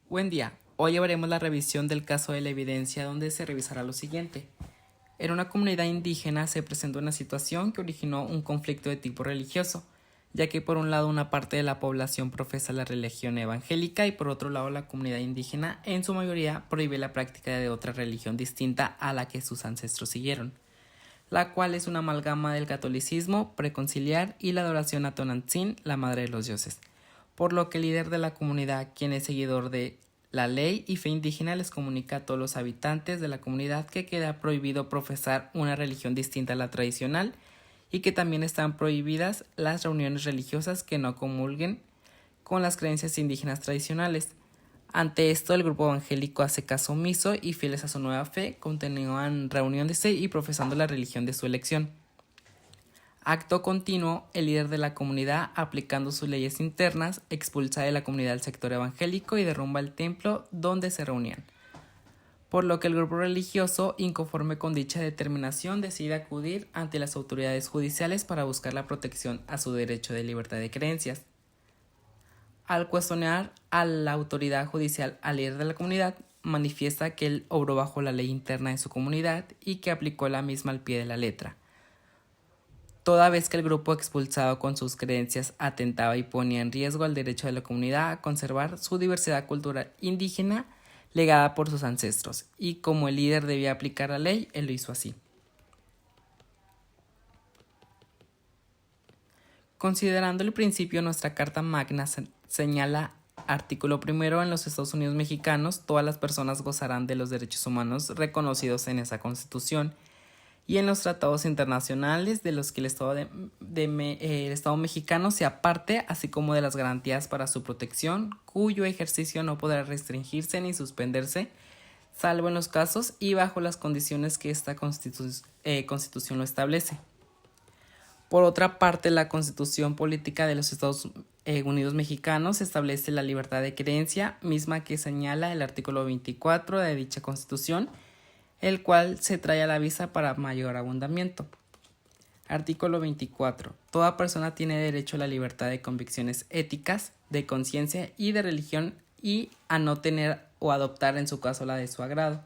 Buen día, hoy llevaremos la revisión del caso de la evidencia donde se revisará lo siguiente. En una comunidad indígena se presentó una situación que originó un conflicto de tipo religioso, ya que por un lado una parte de la población profesa la religión evangélica y por otro lado la comunidad indígena en su mayoría prohíbe la práctica de otra religión distinta a la que sus ancestros siguieron, la cual es una amalgama del catolicismo preconciliar y la adoración a Tonantzin, la madre de los dioses, por lo que el líder de la comunidad, quien es seguidor de la ley y fe indígena, les comunica a todos los habitantes de la comunidad que queda prohibido profesar una religión distinta a la tradicional y que también están prohibidas las reuniones religiosas que no comulguen con las creencias indígenas tradicionales. Ante esto, el grupo evangélico hace caso omiso y, fieles a su nueva fe, continúan reuniéndose y profesando la religión de su elección. Acto continuo, el líder de la comunidad, aplicando sus leyes internas, expulsa de la comunidad al sector evangélico y derrumba el templo donde se reunían. Por lo que el grupo religioso, inconforme con dicha determinación, decide acudir ante las autoridades judiciales para buscar la protección a su derecho de libertad de creencias. Al cuestionar a la autoridad judicial al líder de la comunidad, manifiesta que él obró bajo la ley interna de su comunidad y que aplicó la misma al pie de la letra, toda vez que el grupo expulsado con sus creencias atentaba y ponía en riesgo el derecho de la comunidad a conservar su diversidad cultural indígena legada por sus ancestros, y como el líder debía aplicar la ley, él lo hizo así. Considerando el principio, nuestra Carta Magna señala, artículo primero: en los Estados Unidos mexicanos, todas las personas gozarán de los derechos humanos reconocidos en esa Constitución y en los tratados internacionales de los que el Estado mexicano sea parte, así como de las garantías para su protección, cuyo ejercicio no podrá restringirse ni suspenderse, salvo en los casos y bajo las condiciones que esta Constitución lo establece. Por otra parte, la Constitución Política de los Estados Unidos Mexicanos establece la libertad de creencia, misma que señala el artículo 24 de dicha Constitución, el cual se trae a la vista para mayor abundamiento. Artículo 24. Toda persona tiene derecho a la libertad de convicciones éticas, de conciencia y de religión y a no tener o adoptar en su caso la de su agrado.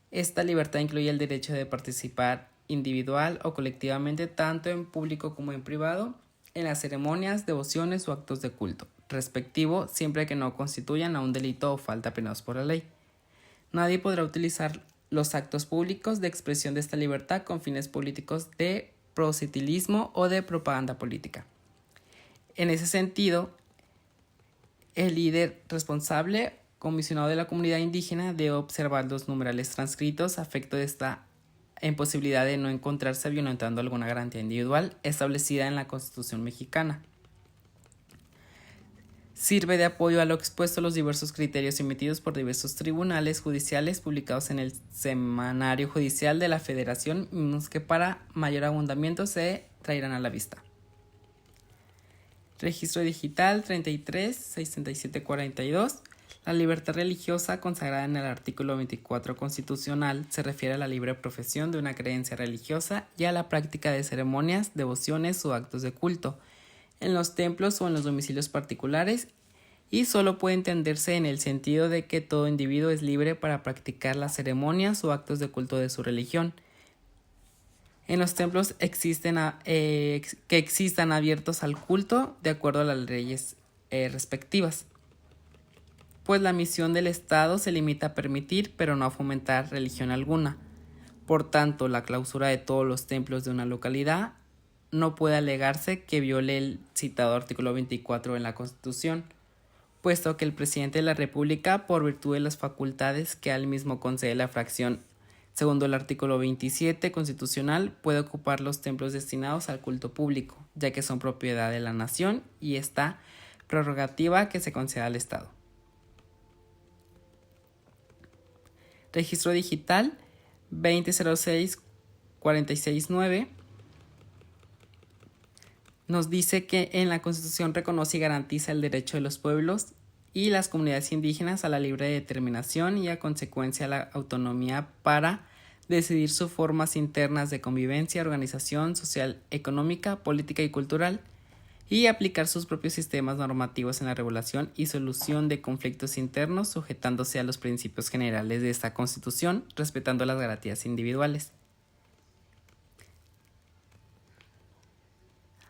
Esta libertad incluye el derecho de participar individual o colectivamente, tanto en público como en privado, en las ceremonias, devociones o actos de culto, respectivo, siempre que no constituyan a un delito o falta penados por la ley. Nadie podrá utilizar los actos públicos de expresión de esta libertad con fines políticos de proselitismo o de propaganda política. En ese sentido, el líder responsable, comisionado de la comunidad indígena, debe observar los numerales transcritos a efecto de esta imposibilidad de no encontrarse violentando alguna garantía individual establecida en la Constitución mexicana. Sirve de apoyo a lo expuesto los diversos criterios emitidos por diversos tribunales judiciales publicados en el Semanario Judicial de la Federación, mismos que para mayor abundamiento se traerán a la vista. Registro digital 33-6742. La libertad religiosa consagrada en el artículo 24 constitucional se refiere a la libre profesión de una creencia religiosa y a la práctica de ceremonias, devociones o actos de culto en los templos o en los domicilios particulares, y solo puede entenderse en el sentido de que todo individuo es libre para practicar las ceremonias o actos de culto de su religión. En los templos que existan abiertos al culto de acuerdo a las leyes respectivas, pues la misión del Estado se limita a permitir, pero no a fomentar religión alguna. Por tanto, la clausura de todos los templos de una localidad no puede alegarse que viole el citado artículo 24 en la Constitución, puesto que el presidente de la República, por virtud de las facultades que al mismo concede la fracción segundo el artículo 27 constitucional, puede ocupar los templos destinados al culto público, ya que son propiedad de la nación y esta prerrogativa que se concede al Estado. Registro digital 2006-469 nos dice que en la Constitución reconoce y garantiza el derecho de los pueblos y las comunidades indígenas a la libre determinación y a consecuencia a la autonomía para decidir sus formas internas de convivencia, organización social, económica, política y cultural, y aplicar sus propios sistemas normativos en la regulación y solución de conflictos internos, sujetándose a los principios generales de esta Constitución, respetando las garantías individuales.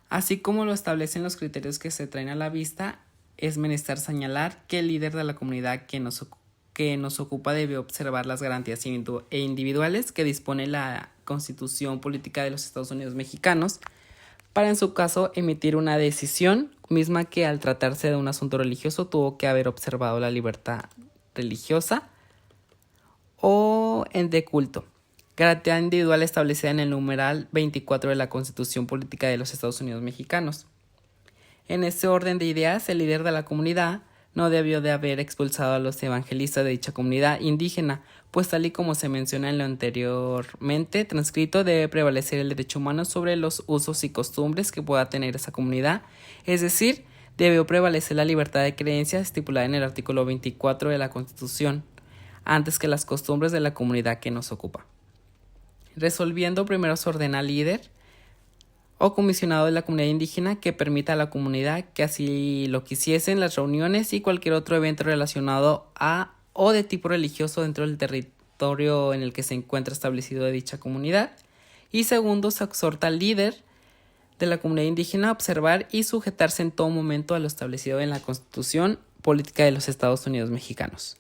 Así como lo establecen los criterios que se traen a la vista, es menester señalar que el líder de la comunidad que nos ocupa debe observar las garantías individuales que dispone la Constitución Política de los Estados Unidos Mexicanos, para en su caso emitir una decisión misma que al tratarse de un asunto religioso tuvo que haber observado la libertad religiosa o de culto, garantía individual establecida en el numeral 24 de la Constitución Política de los Estados Unidos Mexicanos. En este orden de ideas, el líder de la comunidad no debió de haber expulsado a los evangelistas de dicha comunidad indígena, pues tal y como se menciona en lo anteriormente transcrito, debe prevalecer el derecho humano sobre los usos y costumbres que pueda tener esa comunidad, es decir, debió prevalecer la libertad de creencias estipulada en el artículo 24 de la Constitución, antes que las costumbres de la comunidad que nos ocupa. Resolviendo, primero se ordena al líder o comisionado de la comunidad indígena que permita a la comunidad que así lo quisiesen las reuniones y cualquier otro evento relacionado a o de tipo religioso dentro del territorio en el que se encuentra establecido de dicha comunidad. Y segundo, se exhorta al líder de la comunidad indígena a observar y sujetarse en todo momento a lo establecido en la Constitución Política de los Estados Unidos Mexicanos.